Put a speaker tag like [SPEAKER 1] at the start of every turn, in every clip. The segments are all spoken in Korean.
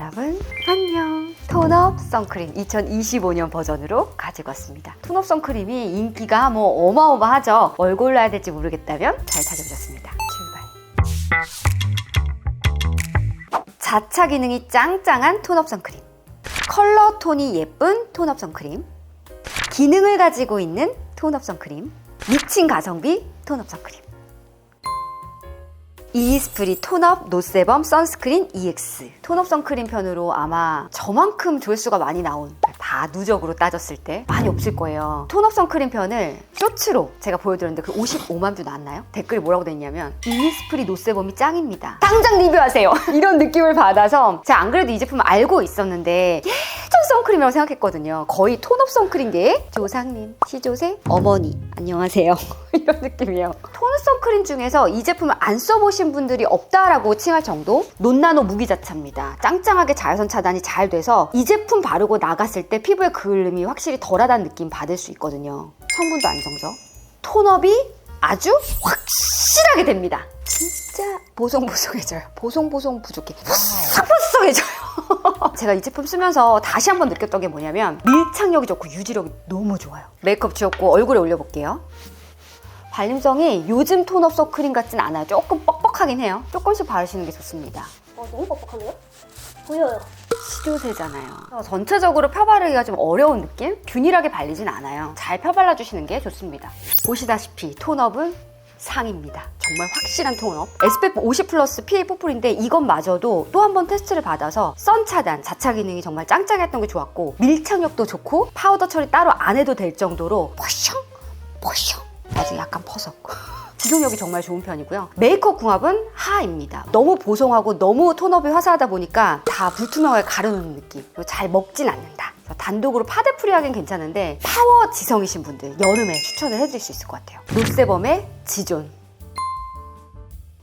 [SPEAKER 1] 여러분 안녕. 톤업 선크림 2025년 버전으로 가지고 왔습니다. 톤업 선크림이 인기가 어마어마하죠. 뭘 골라야 될지 모르겠다면 잘 찾아오셨습니다. 출발. 자차 기능이 짱짱한 톤업 선크림, 컬러 톤이 예쁜 톤업 선크림, 기능을 가지고 있는 톤업 선크림, 미친 가성비 톤업 선크림. 이니스프리 톤업 노세범 선스크린 EX. 톤업 선크림 편으로 아마 저만큼 조회수가 많이 나온, 다 누적으로 따졌을 때 많이 없을 거예요. 톤업 선크림 편을 쇼츠로 제가 보여드렸는데 그 55만 뷰 나왔나요? 댓글이 뭐라고 됐냐면 이니스프리 노세범이 짱입니다, 당장 리뷰하세요. 이런 느낌을 받아서 제가 안 그래도 이 제품을 알고 있었는데 예전 선크림이라고 생각했거든요. 거의 톤업 선크림계의 조상님, 시조새 어머니 안녕하세요. 이런 느낌이에요. 톤업 선크림 중에서 이 제품을 안 써보신 분들이 없다라고 칭할 정도 논나노 무기자차입니다. 짱짱하게 자외선 차단이 잘 돼서 이 제품 바르고 나갔을 때 피부에 그을름이 확실히 덜하다는 느낌 받을 수 있거든요. 성분도 안정적, 톤업이 아주 확실하게 됩니다. 진짜 보송보송해져요. 보송보송 부족해, 보송보송해져요. 제가 이 제품 쓰면서 다시 한번 느꼈던 게 뭐냐면 밀착력이 좋고 유지력이 너무 좋아요. 메이크업 지웠고 얼굴에 올려볼게요. 발림성이 요즘 톤업 선크림 같진 않아요. 조금 뻑뻑하긴 해요. 조금씩 바르시는 게 좋습니다.
[SPEAKER 2] 너무 뻑뻑한데요? 보여요.
[SPEAKER 1] 시조새잖아요. 전체적으로 펴바르기가 좀 어려운 느낌? 균일하게 발리진 않아요. 잘 펴발라주시는 게 좋습니다. 보시다시피 톤업은 상입니다. 정말 확실한 톤업. SPF 50+ PA 뽀뽀인데 이것마저도 또 한 번 테스트를 받아서 선 차단, 자차 기능이 정말 짱짱했던 게 좋았고, 밀착력도 좋고 파우더 처리 따로 안 해도 될 정도로 포숑 아직 약간 퍼졌고 지속력이 정말 좋은 편이고요. 메이크업 궁합은 하입니다. 너무 보송하고 너무 톤업이 화사하다 보니까 다 불투명하게 가려놓는 느낌. 그리고 잘 먹진 않는다. 단독으로 파데프리 하긴 괜찮은데 파워 지성이신 분들 여름에 추천을 해드릴 수 있을 것 같아요. 노세범의 지존.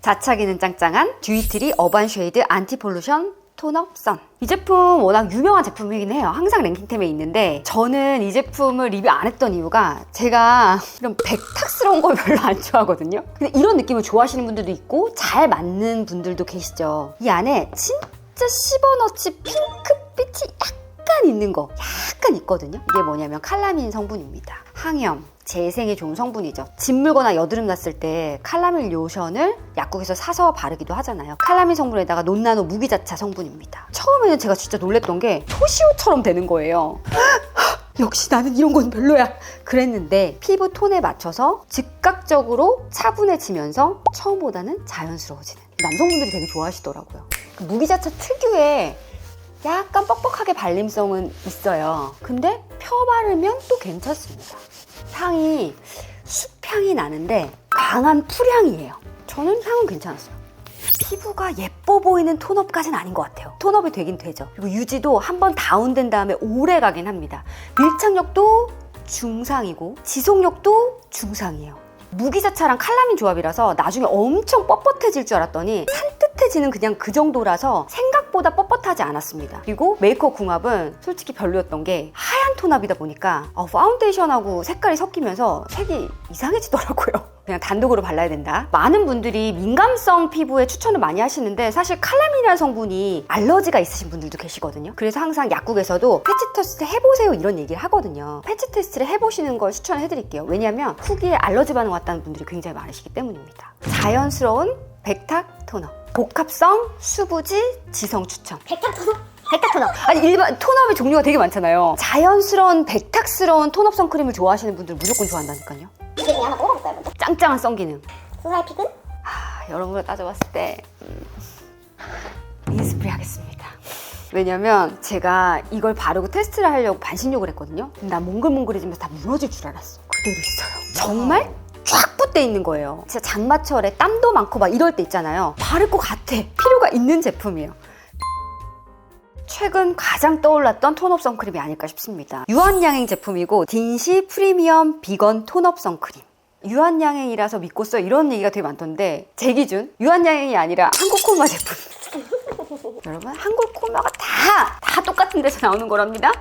[SPEAKER 1] 자차 기능 짱짱한 듀이트리 어반 쉐이드 안티폴루션 톤업 선. 이 제품 워낙 유명한 제품이긴 해요. 항상 랭킹템에 있는데 저는 이 제품을 리뷰 안 했던 이유가 제가 이런 백탁스러운 걸 별로 안 좋아하거든요. 근데 이런 느낌을 좋아하시는 분들도 있고 잘 맞는 분들도 계시죠. 이 안에 진짜 씹어넣지 핑크빛이 약간 있는 거 약간 있거든요. 이게 뭐냐면 칼라민 성분입니다. 항염, 재생에 좋은 성분이죠. 짓물거나 여드름 났을 때 칼라민 로션을 약국에서 사서 바르기도 하잖아요. 칼라민 성분에다가 논나노 무기자차 성분입니다. 처음에는 제가 진짜 놀랬던 게 토시오처럼 되는 거예요. 역시 나는 이런 건 별로야 그랬는데 피부 톤에 맞춰서 즉각적으로 차분해지면서 처음보다는 자연스러워지는, 남성분들이 되게 좋아하시더라고요. 그 무기자차 특유의 약간 뻑뻑하게 발림성은 있어요. 근데 펴바르면 또 괜찮습니다. 향이 숲향이 나는데 강한 풀향이에요. 저는 향은 괜찮았어요. 피부가 예뻐 보이는 톤업까지는 아닌 것 같아요. 톤업이 되긴 되죠. 그리고 유지도 한번 다운된 다음에 오래 가긴 합니다. 밀착력도 중상이고 지속력도 중상이에요. 무기자차랑 칼라민 조합이라서 나중에 엄청 뻣뻣해질 줄 알았더니 산뜻해지는 그냥 그 정도라서 생각보다 뻣뻣하지 않았습니다. 그리고 메이크업 궁합은 솔직히 별로였던 게 하얀 톤업이다 보니까 파운데이션하고 색깔이 섞이면서 색이 이상해지더라고요. 그냥 단독으로 발라야 된다. 많은 분들이 민감성 피부에 추천을 많이 하시는데 사실 칼라민이라는 성분이 알러지가 있으신 분들도 계시거든요. 그래서 항상 약국에서도 패치 테스트 해보세요 이런 얘기를 하거든요. 패치 테스트를 해보시는 걸 추천해드릴게요. 왜냐하면 후기에 알러지 반응 왔다는 분들이 굉장히 많으시기 때문입니다. 자연스러운 백탁 톤업, 복합성 수부지 지성 추천.
[SPEAKER 2] 백탁 톤업.
[SPEAKER 1] 아니 일반 톤업의 종류가 되게 많잖아요. 자연스러운 백탁스러운 톤업 선크림을 좋아하시는 분들 무조건 좋아한다니까요.
[SPEAKER 2] 이게 그냥 한번 뽑아볼까요 먼저?
[SPEAKER 1] 짱짱한 썬기능.
[SPEAKER 2] 소살픽은?
[SPEAKER 1] 여러분으로 따져봤을 때 이니스프리 하겠습니다. 왜냐면 제가 이걸 바르고 테스트를 하려고 반신욕을 했거든요. 근데 난 몽글몽글해지면서 다 무너질 줄 알았어. 그대로 있어요. 정말 쫙 붙어 있는 거예요. 진짜 장마철에 땀도 많고 막 이럴 때 있잖아요. 바를 것 같아. 필요가 있는 제품이에요. 최근 가장 떠올랐던 톤업 선크림이 아닐까 싶습니다. 유한양행 제품이고 딘시 프리미엄 비건 톤업 선크림. 유한양행이라서 믿고 써 이런 얘기가 되게 많던데 제 기준 유한양행이 아니라 한국코마 제품. 여러분 한국코마가 다 똑같은 데서 나오는 거랍니다.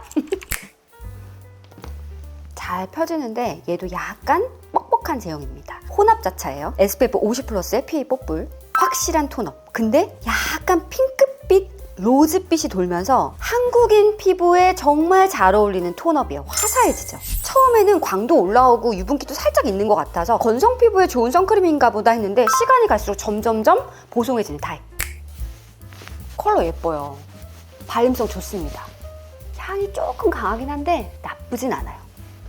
[SPEAKER 1] 잘 펴지는데 얘도 약간 뻑뻑한 제형입니다. 혼합 자차예요. SPF 50+의 PA 뽀뿔. 확실한 톤업. 근데 약간 핑크빛 로즈빛이 돌면서 한국인 피부에 정말 잘 어울리는 톤업이에요. 화사해지죠. 처음에는 광도 올라오고 유분기도 살짝 있는 것 같아서 건성 피부에 좋은 선크림인가 보다 했는데 시간이 갈수록 점점점 보송해지는 타입. 컬러 예뻐요. 발림성 좋습니다. 향이 조금 강하긴 한데 나쁘진 않아요.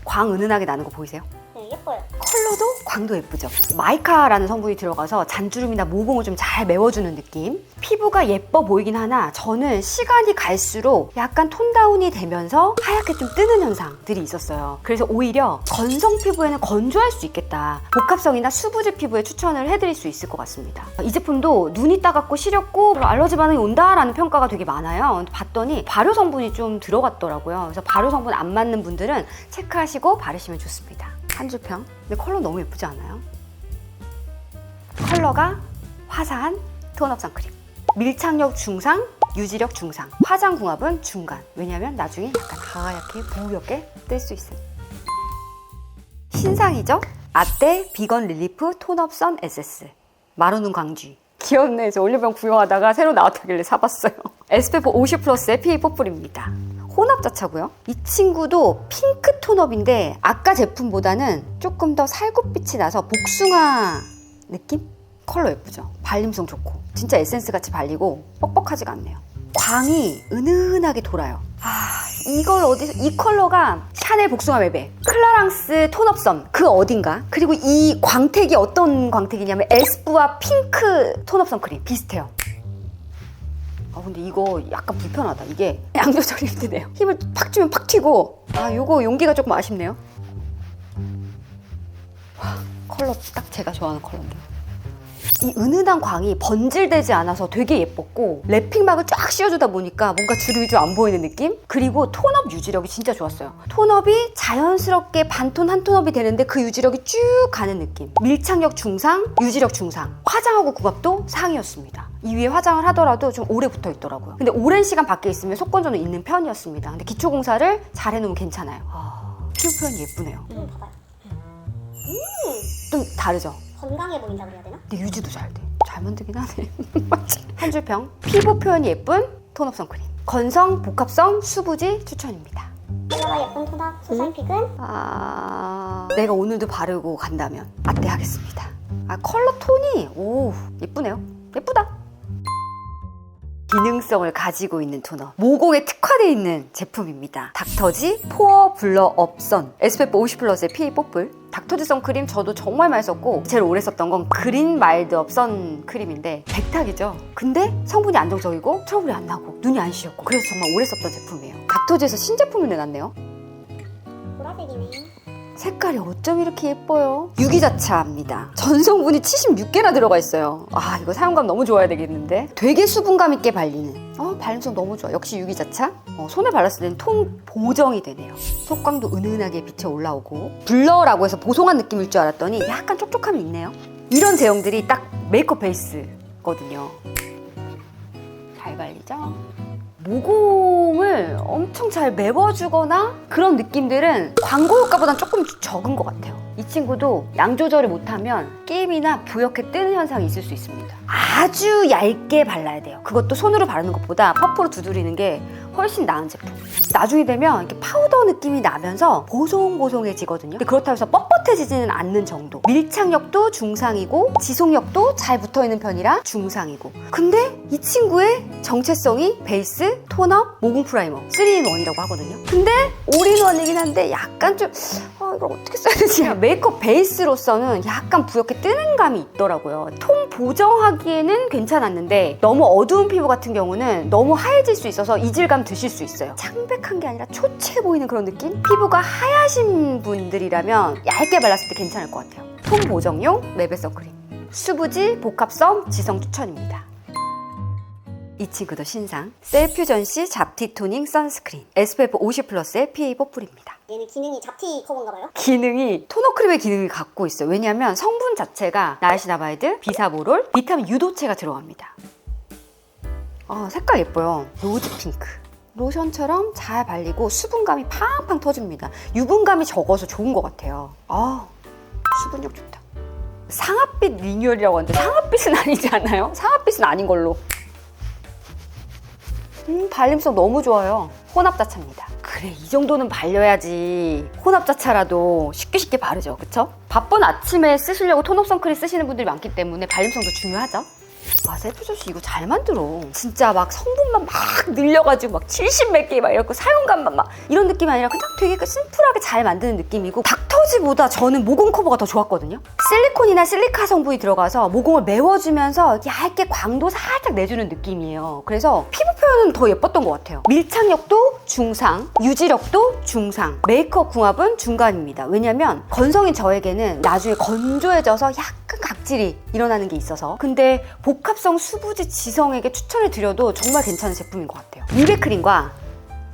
[SPEAKER 1] 광 은은하게 나는 거 보이세요?
[SPEAKER 2] 네, 예뻐요.
[SPEAKER 1] 컬러도 광도 예쁘죠. 마이카라는 성분이 들어가서 잔주름이나 모공을 좀 잘 메워주는 느낌. 피부가 예뻐 보이긴 하나 저는 시간이 갈수록 약간 톤다운이 되면서 하얗게 좀 뜨는 현상들이 있었어요. 그래서 오히려 건성 피부에는 건조할 수 있겠다. 복합성이나 수부지 피부에 추천을 해드릴 수 있을 것 같습니다. 이 제품도 눈이 따갑고 시렵고 알러지 반응이 온다라는 평가가 되게 많아요. 봤더니 발효 성분이 좀 들어갔더라고요. 그래서 발효 성분 안 맞는 분들은 체크하시고 바르시면 좋습니다. 한 줄 평. 근데 컬러 너무 예쁘지 않아요? 컬러가 화사한 톤업 선크림. 밀착력 중상, 유지력 중상. 화장 궁합은 중간. 왜냐면 나중에 약간 하얗게 부옇게 뜰 수 있어요. 신상이죠? 아떼 비건 릴리프 톤업 선 에세스. 마르눈 광쥐. 귀엽네. 그래서 올리브영 구경하다가 새로 나왔다길래 사봤어요. SPF 50+의 PA 뽀플입니다. 혼합 자차고요. 이 친구도 핑크 톤업인데 아까 제품보다는 조금 더 살구빛이 나서 복숭아 느낌? 컬러 예쁘죠? 발림성 좋고 진짜 에센스 같이 발리고 뻑뻑하지가 않네요. 광이 은은하게 돌아요. 이걸 어디서, 이 컬러가 샤넬 복숭아 멜베 클라랑스 톤업선 그 어딘가. 그리고 이 광택이 어떤 광택이냐면 에스쁘아 핑크 톤업선 크림 비슷해요. 근데 이거 약간 불편하다. 이게 양 조절이 힘드네요. 힘을 팍 주면 팍 튀고. 요거 용기가 조금 아쉽네요. 컬러 딱 제가 좋아하는 컬러인데. 이 은은한 광이 번질되지 않아서 되게 예뻤고 랩핑막을 쫙 씌워주다 보니까 뭔가 주름이 좀 안 보이는 느낌? 그리고 톤업 유지력이 진짜 좋았어요. 톤업이 자연스럽게 반톤 한 톤업이 되는데 그 유지력이 쭉 가는 느낌. 밀착력 중상, 유지력 중상. 화장하고 궁합도 상이었습니다. 이 위에 화장을 하더라도 좀 오래 붙어 있더라고요. 근데 오랜 시간 밖에 있으면 속건조는 있는 편이었습니다. 근데 기초공사를 잘 해놓으면 괜찮아요. 피부 표현이 예쁘네요.
[SPEAKER 2] 봐봐요.
[SPEAKER 1] 좀 다르죠?
[SPEAKER 2] 건강해 보인다고 해야 되나?
[SPEAKER 1] 근데 유지도 잘 돼. 잘 만들긴 하네. 한 줄 평. 피부 표현이 예쁜 톤업 선크림. 건성, 복합성, 수부지 추천입니다.
[SPEAKER 2] 컬러가 예쁜 톤업, 소살 픽은?
[SPEAKER 1] 내가 오늘도 바르고 간다면 아떼 하겠습니다. 컬러 톤이 예쁘네요. 예쁘다. 기능성을 가지고 있는 토너. 모공에 특화되어 있는 제품입니다. 닥터지 포어 블러 업선 SPF 50+의 PA 뽀플. 닥터지 선크림 저도 정말 많이 썼고 제일 오래 썼던 건 그린 마일드 업 선크림인데 백탁이죠. 근데 성분이 안정적이고 트러블이 안 나고 눈이 안 시렵고 그래서 정말 오래 썼던 제품이에요. 닥터지에서 신제품을 내놨네요.
[SPEAKER 2] 보라색이네.
[SPEAKER 1] 색깔이 어쩜 이렇게 예뻐요? 유기자차입니다. 전성분이 76개나 들어가 있어요. 이거 사용감 너무 좋아야 되겠는데? 되게 수분감 있게 발리는. 발림성 너무 좋아. 역시 유기자차. 손에 발랐을 때는 톤 보정이 되네요. 속광도 은은하게 빛에 올라오고 블러라고 해서 보송한 느낌일 줄 알았더니 약간 촉촉함이 있네요. 이런 제형들이 딱 메이크업 베이스거든요. 잘 발리죠? 모공을 엄청 잘 메워주거나 그런 느낌들은 광고 효과보다는 조금 적은 것 같아요. 이 친구도 양 조절을 못하면 게임이나 부옇게 뜨는 현상이 있을 수 있습니다. 아주 얇게 발라야 돼요. 그것도 손으로 바르는 것보다 퍼프로 두드리는 게 훨씬 나은 제품. 나중에 되면 이렇게 파우더 느낌이 나면서 보송보송해지거든요. 근데 그렇다고 해서 뻣뻣해지지는 않는 정도. 밀착력도 중상이고 지속력도 잘 붙어있는 편이라 중상이고. 근데 이 친구의 정체성이 베이스, 톤업, 모공 프라이머 3인원이라고 하거든요. 근데 올인원이긴 한데 약간 좀 이걸 어떻게 써야 되지? 메이크업 베이스로서는 약간 부옇게 뜨는 감이 있더라고요. 톤 보정하기에는 괜찮았는데 너무 어두운 피부 같은 경우는 너무 하얘질 수 있어서 이질감 드실 수 있어요. 창백한 게 아니라 초췌해 보이는 그런 느낌? 피부가 하얘신 분들이라면 얇게 발랐을 때 괜찮을 것 같아요. 톤 보정용 멜베 선크림. 수부지, 복합성, 지성 추천입니다. 이 친구도 신상 셀퓨전시 잡티 토닝 선스크린 SPF 50+의 PA 뽀플입니다.
[SPEAKER 2] 얘는 기능이 잡티 커버인가 봐요?
[SPEAKER 1] 기능이 토너 크림의 기능을 갖고 있어요. 왜냐하면 성분 자체가 나이시나마이드, 비사보롤, 비타민 유도체가 들어갑니다. 색깔 예뻐요. 로즈 핑크. 로션처럼 잘 발리고 수분감이 팡팡 터집니다. 유분감이 적어서 좋은 것 같아요. 수분력 좋다. 상아빛 리뉴얼이라고 하는데 상아빛은 아니지 않아요? 상아빛은 아닌 걸로. 발림성 너무 좋아요. 혼합자차입니다. 그래, 이 정도는 발려야지 혼합자차라도 쉽게 바르죠. 그쵸? 바쁜 아침에 쓰시려고 톤업 선크림 쓰시는 분들이 많기 때문에 발림성도 중요하죠. 아, 셀프조시 이거 잘 만들어. 진짜 막 성분만 막 늘려가지고 막 70 몇 개 막 이렇게 사용감만 막 이런 느낌이 아니라 그냥 되게 심플하게 잘 만드는 느낌이고, 닥터지보다 저는 모공 커버가 더 좋았거든요. 실리콘이나 실리카 성분이 들어가서 모공을 메워주면서 얇게 광도 살짝 내주는 느낌이에요. 그래서 피부 표현은 더 예뻤던 것 같아요. 밀착력도 중상, 유지력도 중상, 메이크업 궁합은 중간입니다. 왜냐면 건성인 저에게는 나중에 건조해져서 약간 각질이 일어나는 게 있어서, 근데 복합성 수부지 지성에게 추천을 드려도 정말 괜찮은 제품인 것 같아요. 미백 크림과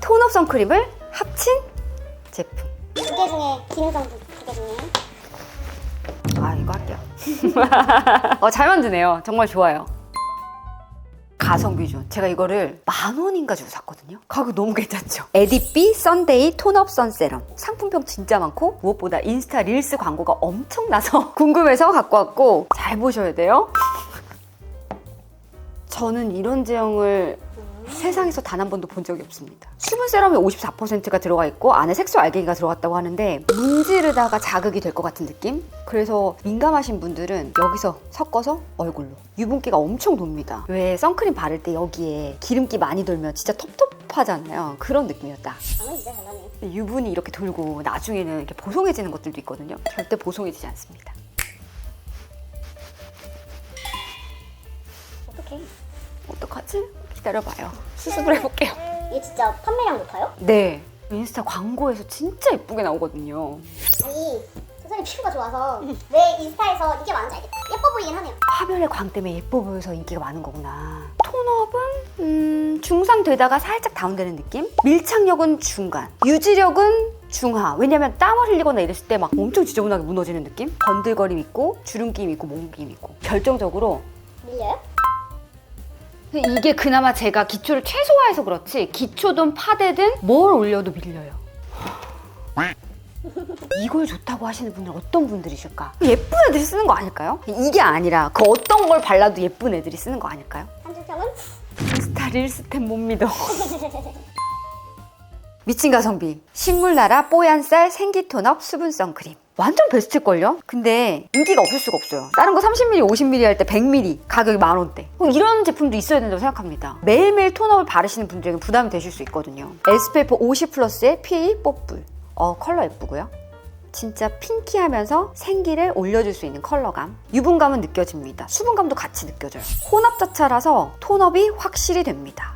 [SPEAKER 1] 톤업 선크림을 합친 제품.
[SPEAKER 2] 두 개 중에 기능성 두 개 중에
[SPEAKER 1] 아, 이거 할게요. 잘 만드네요. 정말 좋아요. 가성비 존. 제가 이거를 10,000원인가 주고 샀거든요. 가격 너무 괜찮죠? 에디삐 선데이 톤업 선세럼. 상품평 진짜 많고 무엇보다 인스타 릴스 광고가 엄청나서 궁금해서 갖고 왔고, 잘 보셔야 돼요. 저는 이런 제형을 세상에서 단 한 번도 본 적이 없습니다. 수분 세럼이 54%가 들어가 있고 안에 색소 알갱이가 들어갔다고 하는데 문지르다가 자극이 될 것 같은 느낌? 그래서 민감하신 분들은 여기서 섞어서 얼굴로. 유분기가 엄청 돕니다. 왜 선크림 바를 때 여기에 기름기 많이 돌면 진짜 텁텁하잖아요. 그런 느낌이었다.
[SPEAKER 2] 나는 진짜 잘 나네요.
[SPEAKER 1] 유분이 이렇게 돌고 나중에는 이렇게 보송해지는 것들도 있거든요. 절대 보송해지지 않습니다.
[SPEAKER 2] 어떡해.
[SPEAKER 1] 어떡하지? 기다려봐요. 수습을 해볼게요.
[SPEAKER 2] 이게 진짜 판매량 높아요?
[SPEAKER 1] 네. 인스타 광고에서 진짜 예쁘게 나오거든요.
[SPEAKER 2] 아니 선생님 피부가 좋아서 왜 인스타에서 이게 많은지 알겠다. 예뻐 보이긴 하네요.
[SPEAKER 1] 화면의 광 때문에 예뻐 보여서 인기가 많은 거구나. 톤업은 중상 되다가 살짝 다운되는 느낌? 밀착력은 중간, 유지력은 중하. 왜냐면 땀을 흘리거나 이랬을 때 막 엄청 지저분하게 무너지는 느낌? 번들거림 있고 주름김 있고 몽김 있고. 결정적으로
[SPEAKER 2] 밀려요?
[SPEAKER 1] 이게 그나마 제가 기초를 최소화해서 그렇지 기초든 파데든 뭘 올려도 밀려요. 이걸 좋다고 하시는 분들 어떤 분들이실까? 예쁜 애들이 쓰는 거 아닐까요? 이게 아니라 그 어떤 걸 발라도 예쁜 애들이 쓰는 거 아닐까요?
[SPEAKER 2] 한줄평은?
[SPEAKER 1] 인스타 릴스템 못 믿어. 미친 가성비. 식물나라 뽀얀쌀 생기톤업 수분 선크림. 완전 베스트일걸요? 근데 인기가 없을 수가 없어요. 다른 거 30ml, 50ml 할 때 100ml 가격이 10,000원대. 이런 제품도 있어야 된다고 생각합니다. 매일매일 톤업을 바르시는 분들에게 부담이 되실 수 있거든요. SPF 50+의 PA 뽀뿔. 컬러 예쁘고요. 진짜 핑키하면서 생기를 올려줄 수 있는 컬러감. 유분감은 느껴집니다. 수분감도 같이 느껴져요. 혼합자차라서 톤업이 확실히 됩니다.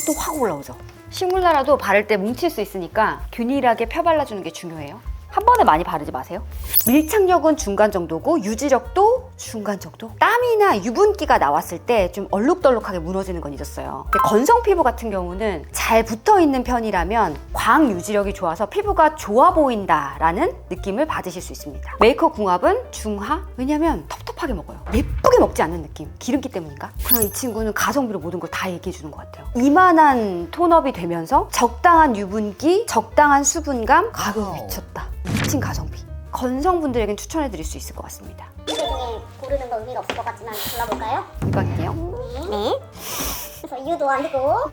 [SPEAKER 1] 또 확 올라오죠. 식물나라도 바를 때 뭉칠 수 있으니까 균일하게 펴발라주는 게 중요해요. 한 번에 많이 바르지 마세요. 밀착력은 중간 정도고 유지력도 중간 정도. 땀이나 유분기가 나왔을 때 좀 얼룩덜룩하게 무너지는 건 잊었어요. 근데 건성 피부 같은 경우는 잘 붙어있는 편이라면 광 유지력이 좋아서 피부가 좋아 보인다라는 느낌을 받으실 수 있습니다. 메이크업 궁합은 중하? 왜냐면 텁텁하게 먹어요. 예쁘게 먹지 않는 느낌. 기름기 때문인가? 그냥 이 친구는 가성비로 모든 걸 다 얘기해 주는 것 같아요. 이만한 톤업이 되면서 적당한 유분기, 적당한 수분감, 가격이 미쳤다. 미친 가성비. 건성분들에겐 추천해드릴 수 있을 것 같습니다.
[SPEAKER 2] 두 개 중에 고르는 건 의미가 없을 것 같지만 골라볼까요?
[SPEAKER 1] 이거 할게요.
[SPEAKER 2] 네. 그래서 이유도 아니고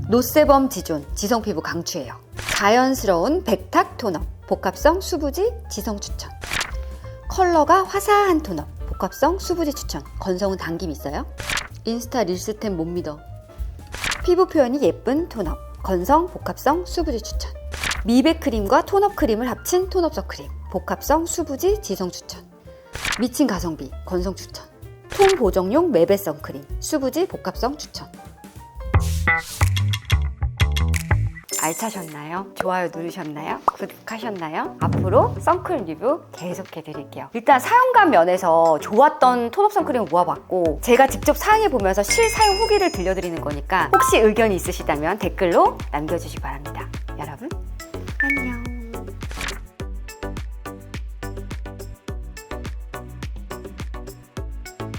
[SPEAKER 1] 노세범 지존 지성 피부 강추해요. 자연스러운 백탁 톤업, 복합성 수부지 지성 추천. 컬러가 화사한 톤업, 복합성 수부지 추천. 건성은 당김 있어요. 인스타 릴스템 못 믿어. 피부 표현이 예쁜 톤업, 건성 복합성 수부지 추천. 미백 크림과 톤업 크림을 합친 톤업 선크림, 복합성 수부지 지성 추천. 미친 가성비 건성 추천. 톤 보정용 매배 선크림, 수부지 복합성 추천. 알차셨나요? 좋아요 누르셨나요? 구독하셨나요? 앞으로 선크림 리뷰 계속해드릴게요. 일단 사용감 면에서 좋았던 톤업 선크림을 모아봤고, 제가 직접 사용해보면서 실사용 후기를 들려드리는 거니까 혹시 의견이 있으시다면 댓글로 남겨주시기 바랍니다. 여러분 안녕.